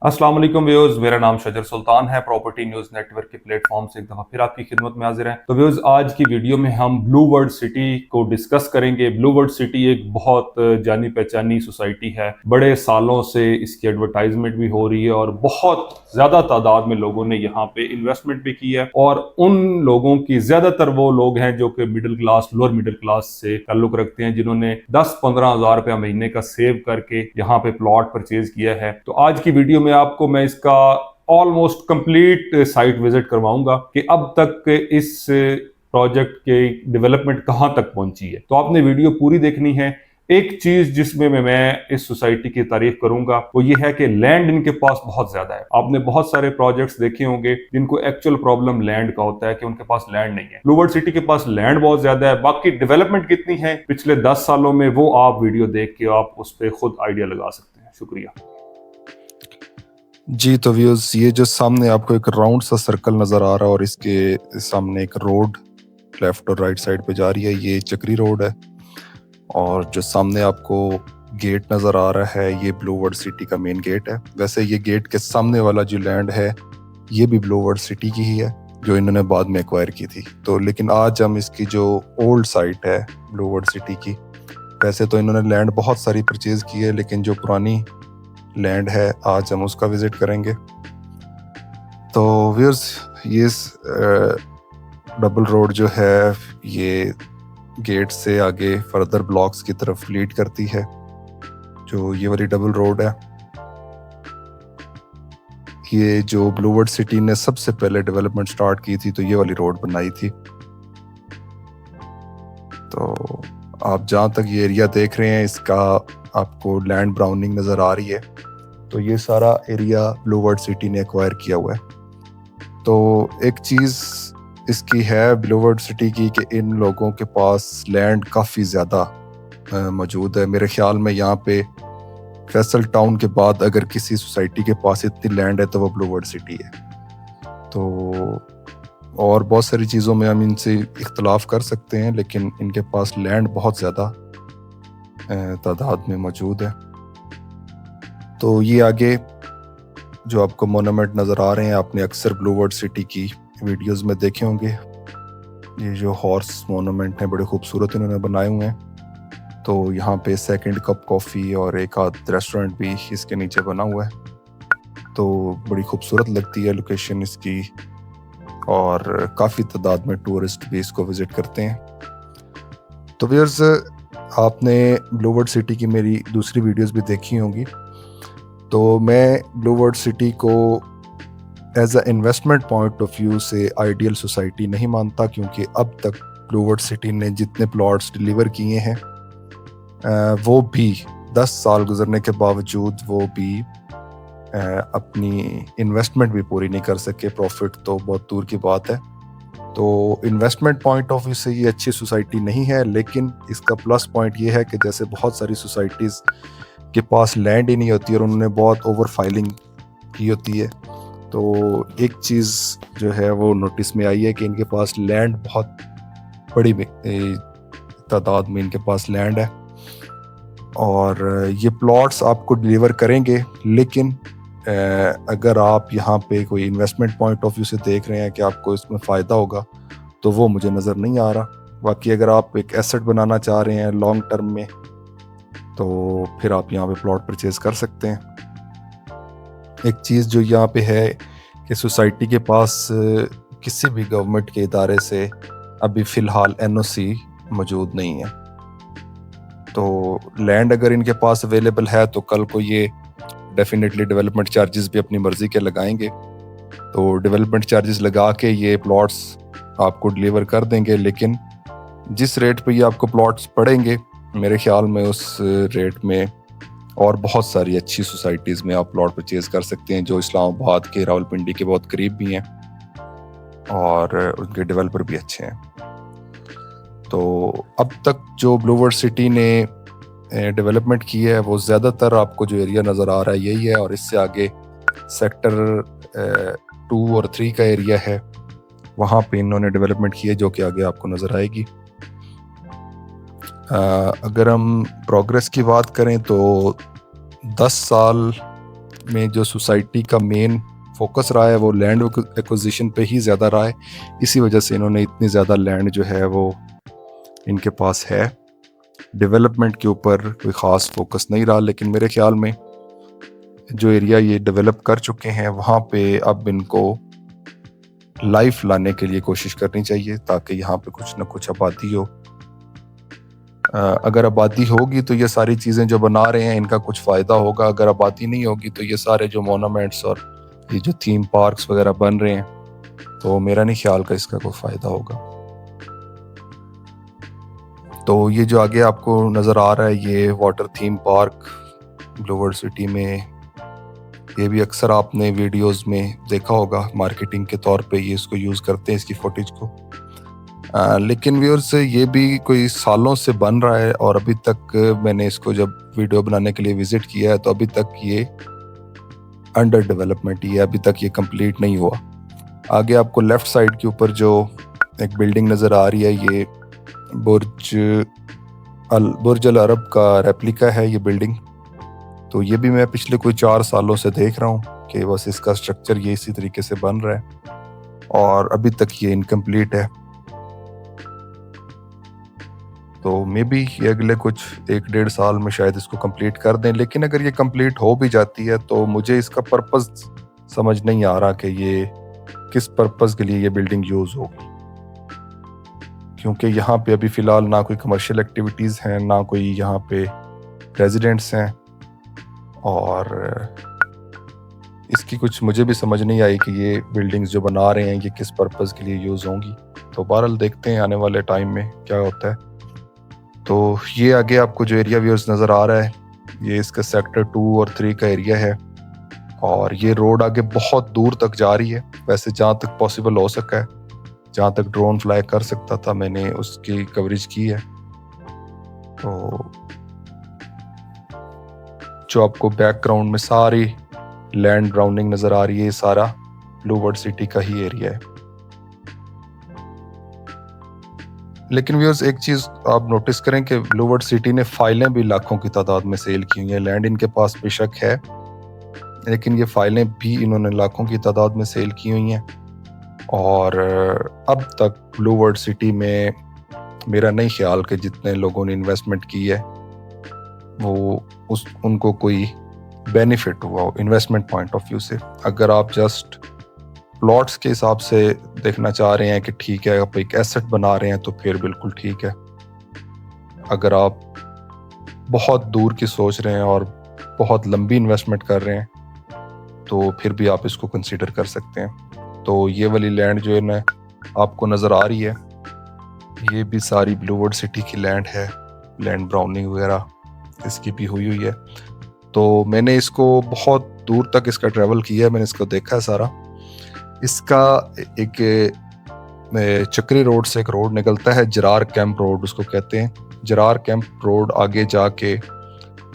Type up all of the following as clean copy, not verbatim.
अस्सलाम वालेकुम व्यूअर्स, मेरा नाम शजर सुल्तान है। प्रॉपर्टी न्यूज़ नेटवर्क के प्लेटफॉर्म से एक दफ़ा फिर आपकी खिदमत में हाजिर हैं। तो व्यूअर्स, आज की वीडियो में हम ब्लू वर्ल्ड सिटी को डिस्कस करेंगे। ब्लू वर्ल्ड सिटी एक बहुत जानी पहचानी सोसाइटी है। बड़े सालों से इसकी एडवर्टाइजमेंट भी हो रही है और बहुत ज़्यादा तादाद में लोगों ने यहाँ पे इन्वेस्टमेंट भी की है। और उन लोगों की ज़्यादातर वो लोग हैं जो कि middle class, lower middle class से ताल्लुक़ रखते हैं, जिन्होंने 10-15 हज़ार रुपया महीने का सेव करके यहाँ पे प्लॉट परचेज किया है। तो आज की वीडियो में आपको मैं इसका ऑलमोस्ट कंप्लीट साइट विजिट करवाऊंगा कि अब तक इस प्रोजेक्ट के डेवलपमेंट कहां तक पहुंची है। तो आपने वीडियो पूरी देखनी है। एक चीज जिसमें मैं इस सोसाइटी की तारीफ करूंगा वो ये है कि लैंड इनके पास बहुत ज्यादा है। आपने बहुत सारे प्रोजेक्ट्स देखे होंगे जिनको एक्चुअल प्रॉब्लम लैंड का होता है कि उनके पास लैंड नहीं है। ब्लू वर्ल्ड सिटी के पास लैंड बहुत ज्यादा है। बाकी डेवलपमेंट कितनी है पिछले 10 सालों में, वो आप वीडियो देख के आप उस पर खुद आइडिया लगा सकते हैं। शुक्रिया। जी तो व्यूअर्स, ये जो सामने आपको एक राउंड सा सर्कल नज़र आ रहा है और इसके सामने एक रोड लेफ्ट और राइट साइड पे जा रही है, ये चक्री रोड है। और जो सामने आपको गेट नज़र आ रहा है, ये ब्लू वर्ल्ड सिटी का मेन गेट है। वैसे ये गेट के सामने वाला जो लैंड है ये भी ब्लू वर्ल्ड सिटी की ही है, जो इन्होंने बाद में एक्वायर की थी। तो लेकिन आज हम इसकी जो ओल्ड साइट है ब्लू वर्ल्ड सिटी की, वैसे तो इन्होंने लैंड बहुत सारी परचेज की है, लेकिन जो पुरानी लैंड है आज हम उसका विजिट करेंगे। तो व्यूअर्स, ये डबल रोड जो है ये गेट से आगे फर्दर ब्लॉक्स की तरफ लीड करती है। जो ये वाली डबल रोड है, ये जो ब्लू वर्ल्ड सिटी ने सबसे पहले डेवलपमेंट स्टार्ट की थी तो ये वाली रोड बनाई थी। तो आप जहाँ तक ये एरिया देख रहे हैं, इसका आपको लैंड ब्राउनिंग नज़र आ रही है। तो ये सारा एरिया ब्लू वर्ल्ड सिटी ने एक्वायर किया हुआ है। तो एक चीज़ इसकी है ब्लू वर्ल्ड सिटी की कि इन लोगों के पास लैंड काफ़ी ज़्यादा मौजूद है। मेरे ख्याल में यहाँ पे फैसल टाउन के बाद अगर किसी सोसाइटी के पास इतनी लैंड है तो वो ब्लू वर्ल्ड सिटी है। तो और बहुत सारी चीज़ों में हम इनसे इख्तलाफ कर सकते हैं, लेकिन इनके पास लैंड बहुत ज़्यादा तादाद में मौजूद है। तो ये आगे जो आपको मोनूमेंट नज़र आ रहे हैं, आपने अक्सर ब्लू वर्ल्ड सिटी की वीडियोस में देखे होंगे। ये जो हॉर्स मोनूमेंट हैं बड़े खूबसूरत इन्होंने बनाए हुए हैं। तो यहाँ पे सेकंड कप कॉफ़ी और एक आध रेस्टोरेंट भी इसके नीचे बना हुआ है। तो बड़ी खूबसूरत लगती है लोकेशन इसकी, और काफ़ी तादाद में टूरिस्ट भी इसको विज़िट करते हैं। तो व्यूअर्स, आपने ब्लू वर्ल्ड सिटी की मेरी दूसरी वीडियोस भी देखी होंगी। तो मैं ब्लू वर्ल्ड सिटी को as a investment point of view से आइडियल सोसाइटी नहीं मानता, क्योंकि अब तक ब्लू वर्ल्ड सिटी ने जितने प्लॉट्स डिलीवर किए हैं वो भी 10 साल गुजरने के बावजूद वो भी अपनी इन्वेस्टमेंट भी पूरी नहीं कर सके। प्रॉफिट तो बहुत दूर की बात है। तो इन्वेस्टमेंट पॉइंट ऑफ व्यू से ये अच्छी सोसाइटी नहीं है, लेकिन इसका प्लस पॉइंट ये है कि जैसे बहुत सारी सोसाइटीज़ के पास लैंड ही नहीं होती और उन्होंने बहुत ओवर फाइलिंग की होती है, तो एक चीज़ जो है वो नोटिस में आई है कि इनके पास लैंड बहुत बड़ी तादाद में इनके पास लैंड है। और ये प्लॉट्स आपको डिलीवर करेंगे, लेकिन अगर आप यहाँ पे कोई इन्वेस्टमेंट पॉइंट ऑफ व्यू से देख रहे हैं कि आपको इसमें फ़ायदा होगा, तो वो मुझे नज़र नहीं आ रहा। बाकी अगर आप एक एसेट बनाना चाह रहे हैं लॉन्ग टर्म में, तो फिर आप यहाँ पे प्लॉट परचेज कर सकते हैं। एक चीज़ जो यहाँ पे है कि सोसाइटी के पास किसी भी गवर्नमेंट के इदारे से अभी फ़िलहाल एनओसी मौजूद नहीं है। तो लैंड अगर इनके पास अवेलेबल है तो कल को ये डेफिनेटली डेवलपमेंट चार्जेस भी अपनी मर्ज़ी के लगाएंगे। तो डेवलपमेंट चार्जेस लगा के ये प्लॉट्स आपको डिलीवर कर देंगे, लेकिन जिस रेट पे ये आपको प्लॉट्स पड़ेंगे, मेरे ख्याल में उस रेट में और बहुत सारी अच्छी सोसाइटीज़ में आप प्लॉट परचेज कर सकते हैं, जो इस्लामाबाद के, रावलपिंडी के बहुत करीब भी हैं और उनके डेवलपर भी अच्छे हैं। तो अब तक जो ब्लू वर्ल्ड सिटी ने डेवलपमेंट की है वो ज़्यादातर आपको जो एरिया नज़र आ रहा है यही है, और इससे आगे सेक्टर 2 और 3 का एरिया है, वहाँ पे इन्होंने डेवलपमेंट की है, जो कि आगे आपको नज़र आएगी। अगर हम प्रोग्रेस की बात करें तो 10 साल में जो सोसाइटी का मेन फोकस रहा है वो लैंड एक्विजिशन पे ही ज़्यादा रहा है। इसी वजह से इन्होंने इतनी ज़्यादा लैंड जो है वो इनके पास है। डेवलपमेंट के ऊपर कोई ख़ास फोकस नहीं रहा, लेकिन मेरे ख्याल में जो एरिया ये डेवलप कर चुके हैं वहाँ पे अब इनको लाइफ लाने के लिए कोशिश करनी चाहिए, ताकि यहाँ पे कुछ ना कुछ आबादी हो। अगर आबादी होगी तो ये सारी चीज़ें जो बना रहे हैं इनका कुछ फ़ायदा होगा। अगर आबादी नहीं होगी तो ये सारे जो मोनूमेंट्स और ये जो थीम पार्क्स वगैरह बन रहे हैं, तो मेरा नहीं ख्याल का इसका कोई फ़ायदा होगा। तो ये जो आगे आपको नज़र आ रहा है ये water theme park blue world city में, ये भी अक्सर आपने वीडियोस में देखा होगा, मार्केटिंग के तौर पे ये इसको यूज़ करते हैं, इसकी फुटेज को। लेकिन व्यूअर्स ये भी कोई सालों से बन रहा है और अभी तक मैंने इसको जब वीडियो बनाने के लिए विज़िट किया है तो अभी तक ये अंडर डेवलपमेंट ही है, अभी तक ये कंप्लीट नहीं हुआ। आगे आपको लेफ़्ट साइड के ऊपर जो एक बिल्डिंग नज़र आ रही है, ये बुर्ज अल अरब का रेप्लिका है ये बिल्डिंग। तो ये भी मैं पिछले कोई 4 सालों से देख रहा हूँ कि बस इसका स्ट्रक्चर ये इसी तरीके से बन रहा है और अभी तक ये इनकम्प्लीट है। तो मे बी ये अगले कुछ 1-1.5 साल में शायद इसको कंप्लीट कर दें। लेकिन अगर ये कंप्लीट हो भी जाती है तो मुझे इसका पर्पस समझ नहीं आ रहा कि ये किस पर्पस के लिए ये बिल्डिंग यूज़ होगी, क्योंकि यहाँ पे अभी फ़िलहाल ना कोई कमर्शियल एक्टिविटीज़ हैं, ना कोई यहाँ पे रेजिडेंट्स हैं और इसकी कुछ मुझे भी समझ नहीं आई कि ये बिल्डिंग्स जो बना रहे हैं ये किस पर्पस के लिए यूज़ होंगी। तो बहरहाल देखते हैं आने वाले टाइम में क्या होता है। तो ये आगे आपको जो एरिया व्यूअर्स नज़र आ रहा है ये इसका सेक्टर 2 और 3 का एरिया है और ये रोड आगे बहुत दूर तक जा रही है। वैसे जहाँ तक पॉसिबल हो सका है, जहाँ तक ड्रोन फ्लाई कर सकता था मैंने उसकी कवरेज की है। तो जो आपको बैकग्राउंड में सारी लैंड ब्राउनिंग नज़र आ रही है, ये सारा ब्लू वर्ल्ड सिटी का ही एरिया है। लेकिन व्यूअर्स एक चीज़ आप नोटिस करें कि ब्लू वर्ल्ड सिटी ने फाइलें भी लाखों की तादाद में सेल की हुई हैं। लैंड इनके पास बेशक है, लेकिन ये फाइलें भी इन्होंने लाखों की तादाद में सेल की हुई हैं और अब तक ब्लू वर्ल्ड सिटी में मेरा नहीं ख्याल कि जितने लोगों ने इन्वेस्टमेंट की है वो उनको कोई बेनिफिट हुआ हो इन्वेस्टमेंट पॉइंट ऑफ व्यू से। अगर आप जस्ट प्लॉट्स के हिसाब से देखना चाह रहे हैं कि ठीक है आप एक एसेट बना रहे हैं तो फिर बिल्कुल ठीक है। अगर आप बहुत दूर की सोच रहे हैं और बहुत लंबी इन्वेस्टमेंट कर रहे हैं तो फिर भी आप इसको कंसीडर कर सकते हैं। तो ये वाली लैंड जो है ना आपको नज़र आ रही है, ये भी सारी ब्लू वर्ल्ड सिटी की लैंड है। लैंड ब्राउनिंग वगैरह इसकी भी हुई है। तो मैंने इसको बहुत दूर तक इसका ट्रैवल किया है, मैंने इसको देखा है सारा। इसका एक चक्री रोड से एक रोड निकलता है, जरार कैंप रोड उसको कहते हैं। जरार कैंप रोड आगे जाके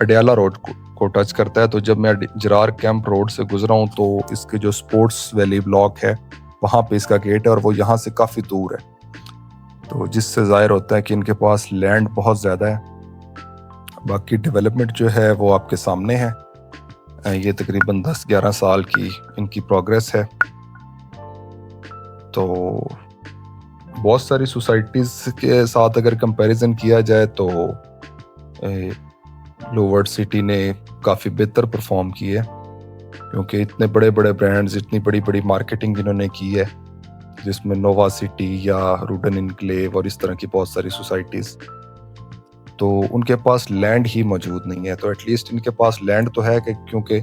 अडयाला रोड को टच करता है। तो जब मैं जरार कैंप रोड से गुजरा हूँ तो इसके जो स्पोर्ट्स वैली ब्लॉक है वहाँ पे इसका गेट है और वो यहाँ से काफ़ी दूर है। तो जिससे ज़ाहिर होता है कि इनके पास लैंड बहुत ज़्यादा है। बाकी डेवलपमेंट जो है वो आपके सामने है। ये तकरीबन 10-11 साल की इनकी प्रोग्रेस है। तो बहुत सारी सोसाइटीज़ के साथ अगर कंपैरिजन किया जाए तो ब्लू वर्ल्ड सिटी ने काफ़ी बेहतर परफॉर्म की है, क्योंकि इतने बड़े बड़े ब्रांड्स, इतनी बड़ी बड़ी मार्केटिंग इन्होंने की है, जिसमें नोवा सिटी या रूडन इनक्लेव और इस तरह की बहुत सारी सोसाइटीज़। तो उनके पास लैंड ही मौजूद नहीं है। तो एटलीस्ट इनके पास लैंड तो है कि क्योंकि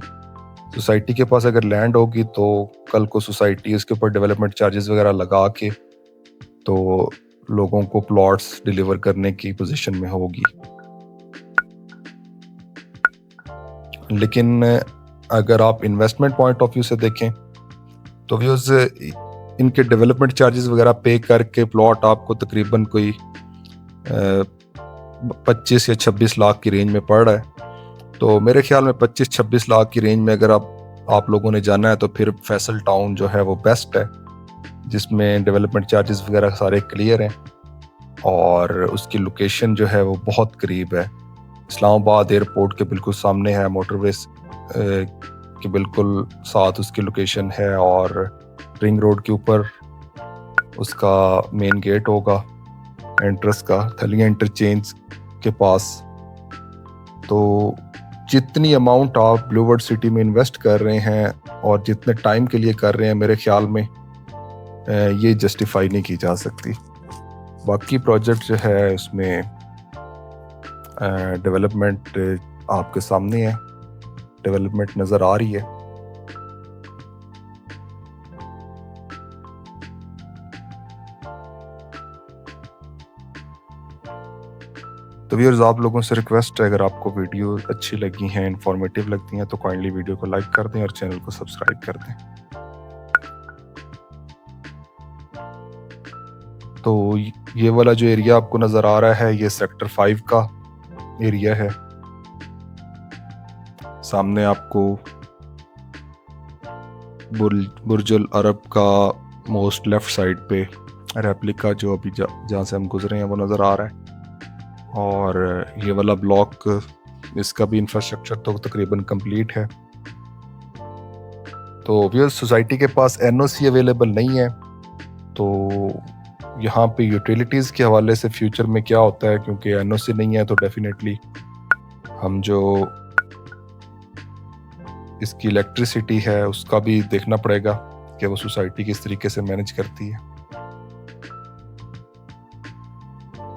सोसाइटी के पास अगर लैंड होगी तो कल को सोसाइटी उसके ऊपर डेवलपमेंट चार्जेस वगैरह लगा के तो लोगों को प्लॉट्स डिलीवर करने की पोजीशन में होगी। लेकिन अगर आप इन्वेस्टमेंट पॉइंट ऑफ व्यू से देखें तो व्यूअर्स इनके डेवलपमेंट चार्जेस वगैरह पे करके प्लॉट आपको तकरीबन कोई 25 या 26 लाख की रेंज में पड़ रहा है। तो मेरे ख्याल में 25-26 लाख की रेंज में अगर आप लोगों ने जाना है तो फिर फैसल टाउन जो है वो बेस्ट है, जिसमें डेवलपमेंट चार्जेस वगैरह सारे क्लियर हैं और उसकी लोकेशन जो है वो बहुत करीब है। इस्लामाबाद एयरपोर्ट के बिल्कुल सामने है, मोटरवे कि बिल्कुल साथ उसकी लोकेशन है और रिंग रोड के ऊपर उसका मेन गेट होगा एंट्रेंस का, थलिया इंटरचेंज के पास। तो जितनी अमाउंट आप ब्लू वर्ल्ड सिटी में इन्वेस्ट कर रहे हैं और जितने टाइम के लिए कर रहे हैं, मेरे ख्याल में ये जस्टिफाई नहीं की जा सकती। बाकी प्रोजेक्ट जो है उसमें डेवलपमेंट आपके सामने है, डेवलपमेंट नज़र आ रही है। तो व्यूअर्स, आप लोगों से रिक्वेस्ट है, अगर आपको वीडियो अच्छी लगी हैं, इंफॉर्मेटिव लगती हैं, तो काइंडली वीडियो को लाइक कर दें और चैनल को सब्सक्राइब कर दें। तो ये वाला जो एरिया आपको नज़र आ रहा है, ये सेक्टर 5 का एरिया है। सामने आपको बुर्जुल अरब का मोस्ट लेफ्ट साइड पे रेप्लिका जो अभी जहाँ से हम गुजरे हैं वो नज़र आ रहा है। और ये वाला ब्लॉक, इसका भी इंफ्रास्ट्रक्चर तो तकरीबन कंप्लीट है। तो व्यूअर्स, सोसाइटी के पास एनओसी अवेलेबल नहीं है, तो यहाँ पे यूटिलिटीज़ के हवाले से फ्यूचर में क्या होता है, क्योंकि एनओसी नहीं है तो डेफिनेटली हम जो इसकी इलेक्ट्रिसिटी है उसका भी देखना पड़ेगा कि वो सोसाइटी किस तरीके से मैनेज करती है।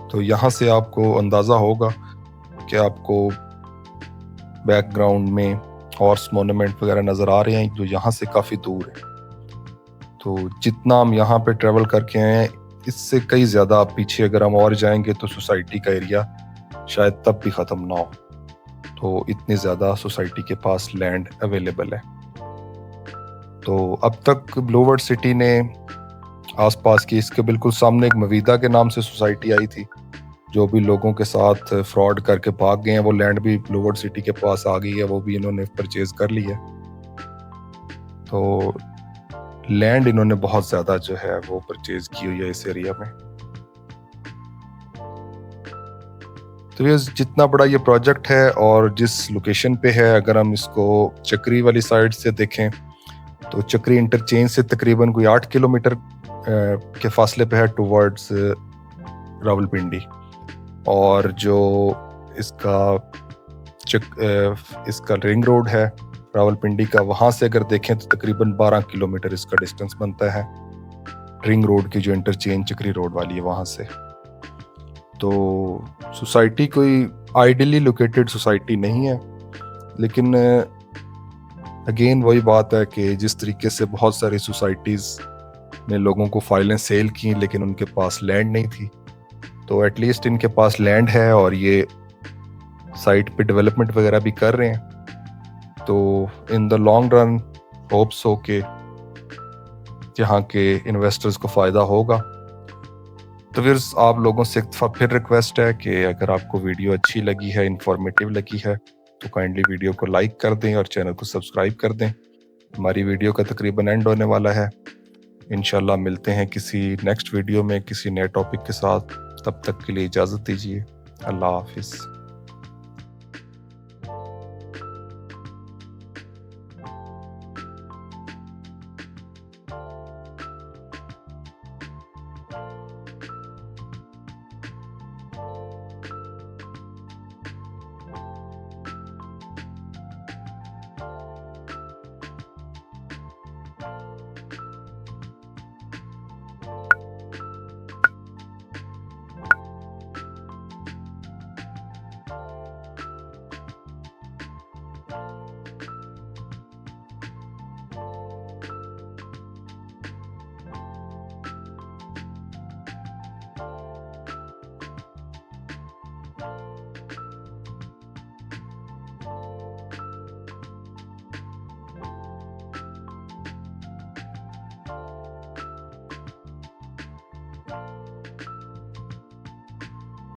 तो यहाँ से आपको अंदाज़ा होगा कि आपको बैकग्राउंड में हॉर्स मोनूमेंट वगैरह नज़र आ रहे हैं जो यहाँ से काफ़ी दूर है। तो जितना हम यहाँ पे ट्रैवल करके आए हैं, इससे कई ज़्यादा आप पीछे अगर हम और जाएंगे तो सोसाइटी का एरिया शायद तब भी ख़त्म ना हो। तो इतनी ज़्यादा सोसाइटी के पास लैंड अवेलेबल है। तो अब तक ब्लू वर्ल्ड सिटी ने आसपास की, इसके बिल्कुल सामने एक मवीदा के नाम से सोसाइटी आई थी, जो भी लोगों के साथ फ्रॉड करके भाग गए हैं, वो लैंड भी ब्लू वर्ल्ड सिटी के पास आ गई है, वो भी इन्होंने परचेज कर ली है। तो लैंड इन्होंने बहुत ज़्यादा जो है वो परचेज की हुई है इस एरिया में। तो ये जितना बड़ा ये प्रोजेक्ट है और जिस लोकेशन पे है, अगर हम इसको चक्री वाली साइड से देखें तो चक्री इंटरचेंज से तकरीबन कोई 8 किलोमीटर के फासले पे है टुवर्ड्स रावलपिंडी। और जो इसका रिंग रोड है रावलपिंडी का, वहाँ से अगर देखें तो तकरीबन 12 किलोमीटर इसका डिस्टेंस बनता है रिंग रोड की जो इंटरचेंज चक्री रोड वाली है वहाँ से। तो सोसाइटी कोई आइडियली लोकेटेड सोसाइटी नहीं है, लेकिन अगेन वही बात है कि जिस तरीके से बहुत सारी सोसाइटीज़ ने लोगों को फाइलें सेल की लेकिन उनके पास लैंड नहीं थी, तो एटलीस्ट इनके पास लैंड है और ये साइट पे डेवलपमेंट वगैरह भी कर रहे हैं। तो in the long run hopes हो के यहाँ के इन्वेस्टर्स को फ़ायदा होगा। तो फिर आप लोगों से फिर रिक्वेस्ट है कि अगर आपको वीडियो अच्छी लगी है, इंफॉर्मेटिव लगी है, तो काइंडली वीडियो को लाइक कर दें और चैनल को सब्सक्राइब कर दें। हमारी वीडियो का तकरीबन एंड होने वाला है। इंशाल्लाह मिलते हैं किसी नेक्स्ट वीडियो में किसी नए टॉपिक के साथ। तब तक के लिए इजाज़त दीजिए। अल्लाह हाफिज़।